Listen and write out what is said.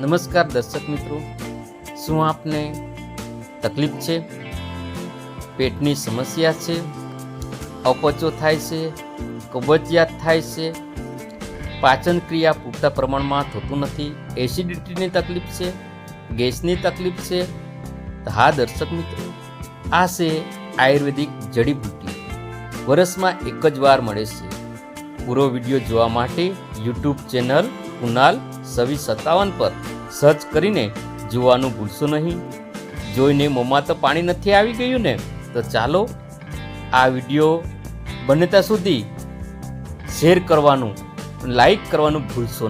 નમસ્કાર દર્શક મિત્રો, શું આપને તકલીફ છે, પેટની સમસ્યા છે, અપચો થાય છે, કબજિયાત થાય છે, પાચન ક્રિયા પૂરતા પ્રમાણમાં થતું નથી, એસિડિટીની તકલીફ છે, ગેસની તકલીફ છે? હા દર્શક મિત્રો, આ છે આયુર્વેદિક જડીબુટ્ટી. વર્ષમાં એક જ વાર મળે છે. પૂરો વિડીયો જોવા માટે યુટ્યુબ ચેનલ કુનાલ 2757 પર સર્ચ કરીને જોવાનું ભૂલશો નહીં. જોઈને મોંમાં તો પાણી નથી આવી ગયું ને? તો ચાલો આ વિડીયો બને ત્યાં સુધી શેર કરવાનું, લાઈક કરવાનું ભૂલશો નહીં.